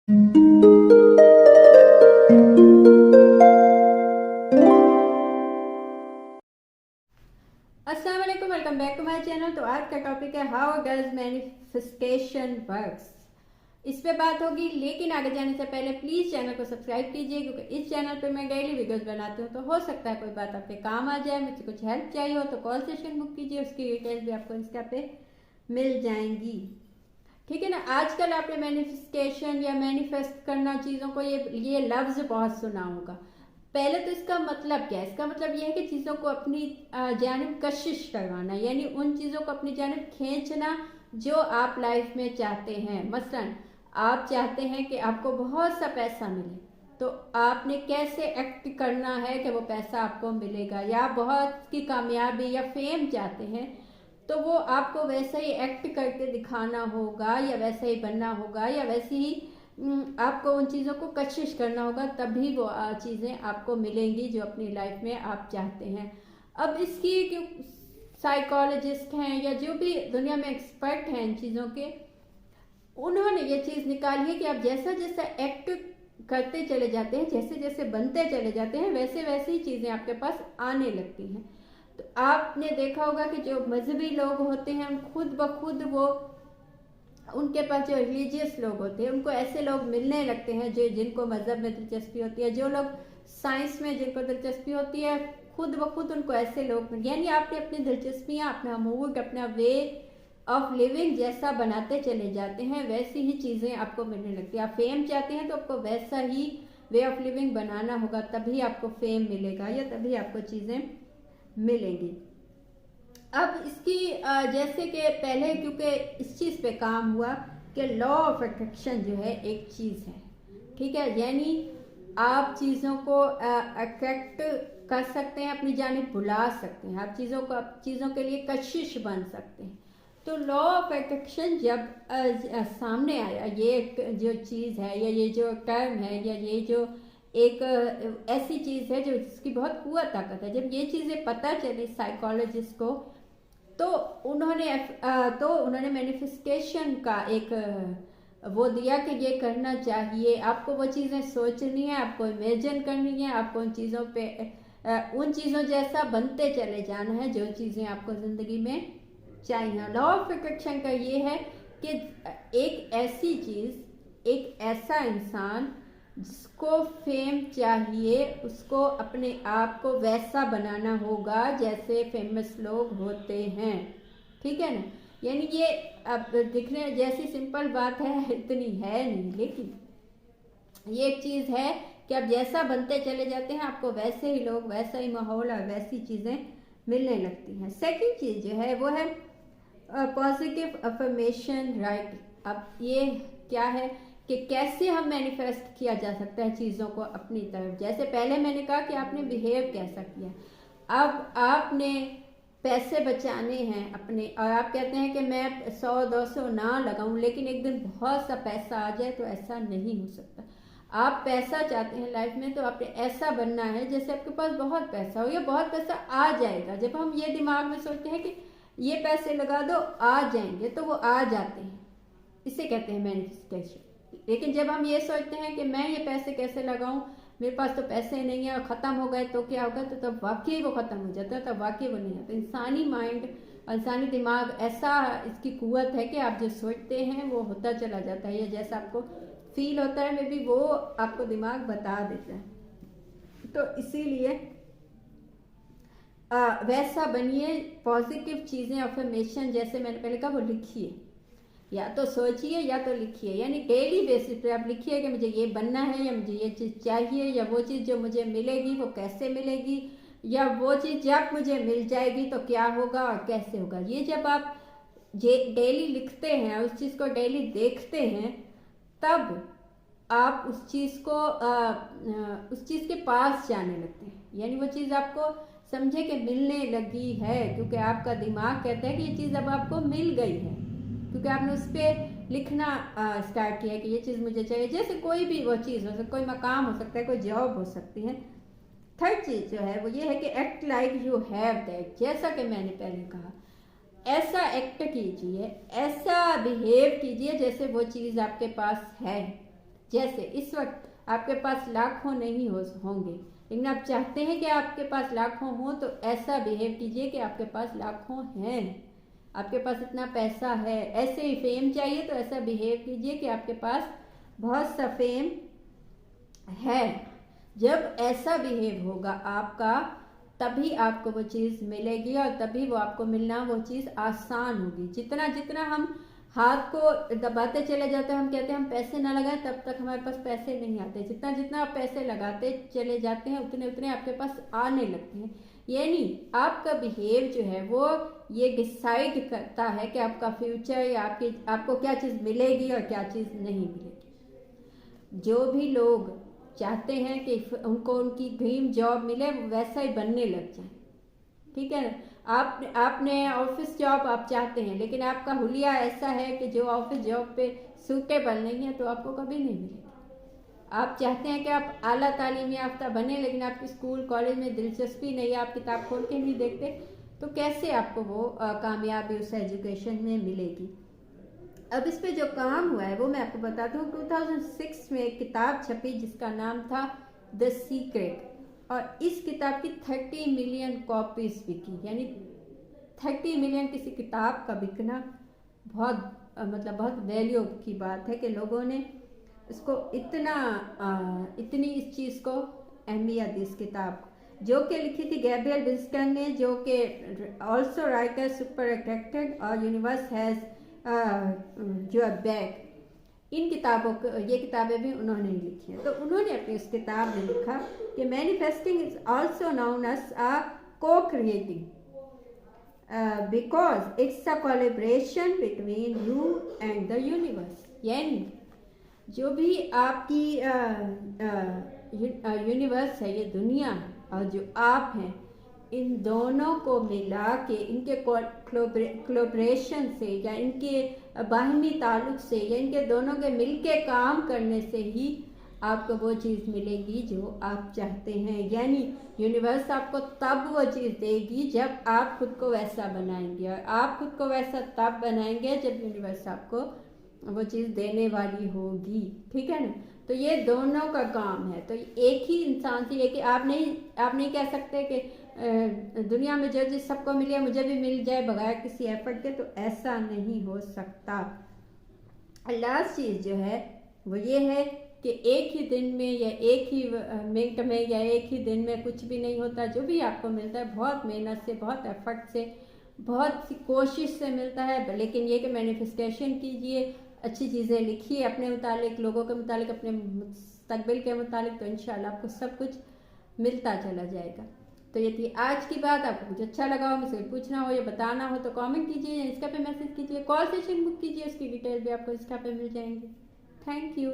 अस्सलाम वालेकुम, welcome back to my channel. तो आज का टॉपिक है हाउ डज मैनिफेस्टेशन वर्क्स। इस पे बात होगी, लेकिन आगे जाने से पहले प्लीज चैनल को सब्सक्राइब कीजिए, क्योंकि इस चैनल पे मैं डेली वीडियोस बनाती हूँ। तो हो सकता है कोई बात आपके काम आ जाए, मुझे कुछ हेल्प चाहिए हो तो कॉल सेशन बुक कीजिए, उसकी डिटेल्स भी आपको इंस्टा पे मिल जाएंगी। ठीक है ना। आजकल आपने मैनिफेस्टेशन या मैनिफेस्ट करना चीज़ों को, ये लफ्ज़ बहुत सुना होगा। पहले तो इसका मतलब क्या है? इसका मतलब यह है कि चीज़ों को अपनी जानिब कशिश करवाना, यानी उन चीज़ों को अपनी जानिब खींचना जो आप लाइफ में चाहते हैं। मसलन आप चाहते हैं कि आपको बहुत सा पैसा मिले, तो आपने कैसे एक्ट करना है कि वो पैसा आपको मिलेगा। या आप बहुत की कामयाबी या फेम चाहते हैं, तो वो आपको वैसे ही एक्ट करके दिखाना होगा, या वैसे ही बनना होगा, या वैसे ही आपको उन चीज़ों को कशिश करना होगा, तभी वो चीज़ें आपको मिलेंगी जो अपनी लाइफ में आप चाहते हैं। अब इसकी क्यों साइकोलॉजिस्ट हैं या जो भी दुनिया में एक्सपर्ट हैं इन चीज़ों के, उन्होंने ये चीज़ निकाली है कि आप जैसा जैसा एक्ट करते चले जाते हैं, जैसे जैसे बनते चले जाते हैं, वैसे वैसे ही चीज़ें आपके पास आने लगती हैं। तो आपने देखा होगा कि जो मजहबी लोग होते हैं, खुद ब खुद वो, उनके पास जो रिलीजियस लोग होते हैं, उनको ऐसे लोग मिलने लगते हैं जो जिनको मजहब में दिलचस्पी होती है। जो लोग साइंस में जिनको दिलचस्पी होती है, खुद ब खुद उनको ऐसे लोग, यानी आपने अपनी दिलचस्पियाँ, अपना मूड, अपना वे ऑफ लिविंग जैसा बनाते चले जाते हैं, वैसी ही चीज़ें आपको मिलने लगती है। आप फेम चाहते हैं तो आपको वैसा ही वे ऑफ लिविंग बनाना होगा, तभी आपको फेम मिलेगा या तभी आपको चीज़ें मिलेंगी। अब इसकी जैसे कि पहले, क्योंकि इस चीज़ पे काम हुआ कि लॉ ऑफ अट्रैक्शन जो है एक चीज़ है, ठीक है, यानी आप चीज़ों को अट्रैक्ट कर सकते हैं, अपनी जानिब बुला सकते हैं, आप चीज़ों के लिए कशिश बन सकते हैं। तो लॉ ऑफ अट्रैक्शन जब सामने आया, ये जो चीज़ है या ये जो टर्म है या ये जो एक ऐसी चीज़ है जो जिसकी बहुत कुव्वत ताकत है, जब ये चीज़ें पता चली साइकोलॉजिस्ट को, तो उन्होंने मैनिफेस्टेशन का एक वो दिया कि ये करना चाहिए, आपको वो चीज़ें सोचनी है, आपको इमेजिन करनी है, आपको उन चीज़ों पे उन चीज़ों जैसा बनते चले जाना है जो चीज़ें आपको ज़िंदगी में चाहिए। लॉ ऑफ अट्रैक्शन का ये है कि एक ऐसी चीज़, एक ऐसा इंसान जिसको फेम चाहिए, उसको अपने आप को वैसा बनाना होगा जैसे फेमस लोग होते हैं। ठीक है ना। यानी ये अब दिखने जैसी सिंपल बात है, इतनी है नहीं, लेकिन ये एक चीज़ है कि आप जैसा बनते चले जाते हैं, आपको वैसे ही लोग, वैसा ही माहौल और वैसी चीज़ें मिलने लगती हैं। सेकंड चीज़ जो है वो है पॉजिटिव अफर्मेशन राइट। अब ये क्या है कि कैसे हम मैनिफेस्ट किया जा सकता है चीज़ों को अपनी तरफ। जैसे पहले मैंने कहा कि आपने बिहेव कैसा किया। अब आपने पैसे बचाने हैं अपने, और आप कहते हैं कि मैं 100-200 ना लगाऊं, लेकिन एक दिन बहुत सा पैसा आ जाए, तो ऐसा नहीं हो सकता। आप पैसा चाहते हैं लाइफ में, तो आपने ऐसा बनना है जैसे आपके पास बहुत पैसा हो, या बहुत पैसा आ जाएगा। जब हम ये दिमाग में सोचते हैं कि ये पैसे लगा दो आ जाएंगे, तो वो आ जाते हैं, इसे कहते हैं मैनिफेस्टेशन। लेकिन जब हम ये सोचते हैं कि मैं ये पैसे कैसे लगाऊं, मेरे पास तो पैसे नहीं है और ख़त्म हो गए तो क्या होगा, तो तब वाकई वो ख़त्म हो जाता है, तब वाकई वो नहीं आता। इंसानी माइंड, इंसानी दिमाग ऐसा, इसकी कुव्वत है कि आप जो सोचते हैं वो होता चला जाता है, या जैसा आपको फील होता है, मे बी वो आपको दिमाग बता देता है। तो इसीलिए वैसा बनिए, पॉजिटिव चीज़ें, अफर्मेशन, जैसे मैंने पहले कहा, वो लिखिए, या तो सोचिए या तो लिखिए, यानी डेली बेसिस पे आप लिखिए कि मुझे ये बनना है, या मुझे ये चीज़ चाहिए, या वो चीज़ जो मुझे मिलेगी वो कैसे मिलेगी, या वो चीज़ जब मुझे मिल जाएगी तो क्या होगा और कैसे होगा। ये जब आप डेली लिखते हैं, उस चीज़ को डेली देखते हैं, तब आप उस चीज़ को उस चीज़ के पास जाने लगते हैं, यानी वो चीज़ आपको समझे कि मिलने लगी है, क्योंकि आपका दिमाग कहता है कि ये चीज़ अब आपको मिल गई है, क्योंकि आपने उस पर लिखना स्टार्ट किया है कि ये चीज़ मुझे चाहिए। जैसे कोई भी वो चीज़ हो सकती, कोई मकाम हो सकता है, कोई जॉब हो सकती है। थर्ड चीज़ जो है वो ये है कि act like you have that. जैसा कि मैंने पहले कहा, ऐसा एक्ट कीजिए, ऐसा बिहेव कीजिए जैसे वो चीज़ आपके पास है। जैसे इस वक्त आपके पास लाखों नहीं होंगे, लेकिन आप चाहते हैं कि आपके पास लाखों हो, तो ऐसा बिहेव कीजिए कि आपके पास लाखों हैं, आपके पास इतना पैसा है। ऐसे ही फेम चाहिए तो ऐसा बिहेव कीजिए कि आपके पास बहुत सा फेम है। जब ऐसा बिहेव होगा आपका, तभी आपको वो चीज़ मिलेगी और तभी वो आपको मिलना वो चीज़ आसान होगी। जितना जितना हम हाथ को दबाते चले जाते हैं, हम कहते हैं हम पैसे ना लगाएं, तब तक हमारे पास पैसे नहीं आते। जितना जितना आप पैसे लगाते चले जाते हैं, उतने उतने आपके पास आने लगते हैं। यानी आपका बिहेव जो है वो ये डिसाइड करता है कि आपका फ्यूचर या आपको क्या चीज़ मिलेगी और क्या चीज़ नहीं मिलेगी। जो भी लोग चाहते हैं कि उनको उनकी ड्रीम जॉब मिले, वैसा ही बनने लग जाए, ठीक है ना। आपने ऑफिस जॉब आप चाहते हैं, लेकिन आपका हुलिया ऐसा है कि जो ऑफिस जॉब पे सूटेबल नहीं है, तो आपको कभी नहीं मिलेगी। आप चाहते हैं कि आप आला तालीम याफ्ता बने, लेकिन आपकी स्कूल कॉलेज में दिलचस्पी नहीं है, आप किताब खोल के नहीं देखते, तो कैसे आपको वो कामयाबी उस एजुकेशन में मिलेगी। अब इस पे जो काम हुआ है वो मैं आपको बताता हूँ। 2006 में एक किताब छपी जिसका नाम था द सीक्रेट, और इस किताब की 30 मिलियन कॉपीज बिकी। यानी 30 मिलियन किसी किताब का बिकना बहुत बहुत वैल्यू की बात है कि लोगों ने इसको इतनी इस चीज़ को अहमियत दी। इस किताब जो कि लिखी थी गैब्रियल बिस्कन ने, जो कि ऑल्सो राइटर सुपर अट्रैक्टेड और यूनिवर्स हैज़ जो बैक, इन किताबों को, ये किताबें भी उन्होंने लिखी हैं। तो उन्होंने अपनी उस किताब में लिखा कि manifesting is also known as cocreating because it's a collaboration between you and the universe. यानी जो भी आपकी यूनिवर्स है, ये दुनिया है, और जो आप हैं, इन दोनों को मिला के, इनके कोलैबोरेशन से या इनके बाहमी ताल्लुक से या इनके दोनों के मिलके काम करने से ही आपको वो चीज़ मिलेगी जो आप चाहते हैं। यानी यूनिवर्स आपको तब वो चीज़ देगी जब आप खुद को वैसा बनाएंगे, और आप खुद को वैसा तब बनाएंगे जब यूनिवर्स आपको वो चीज़ देने वाली होगी, ठीक है ना। तो ये दोनों का काम है। तो एक ही इंसान से, ये कि आप नहीं कह सकते कि दुनिया में जो चीज़ सबको मिली है मुझे भी मिल जाए बगैर किसी एफर्ट के, तो ऐसा नहीं हो सकता। लास्ट चीज़ जो है वो ये है कि एक ही दिन में या एक ही मिनट में या एक ही दिन में कुछ भी नहीं होता। जो भी आपको मिलता है बहुत मेहनत से, बहुत एफर्ट से, बहुत सी कोशिश से मिलता है। लेकिन ये कि मैनिफेस्टेशन कीजिए, अच्छी चीज़ें लिखिए अपने मुतालिक, लोगों के मुतालिक, अपने मुस्तकबिल के मुतालिक, तो इंशाल्लाह आपको सब कुछ मिलता चला जाएगा। तो ये थी आज की बात। आपको कुछ अच्छा लगा हो, मुझसे पूछना हो या बताना हो तो कमेंट कीजिए, इंस्टा पे मैसेज कीजिए, कॉल सेशन बुक कीजिए, उसकी डिटेल भी आपको इंस्टा पे मिल जाएंगी। Thank you.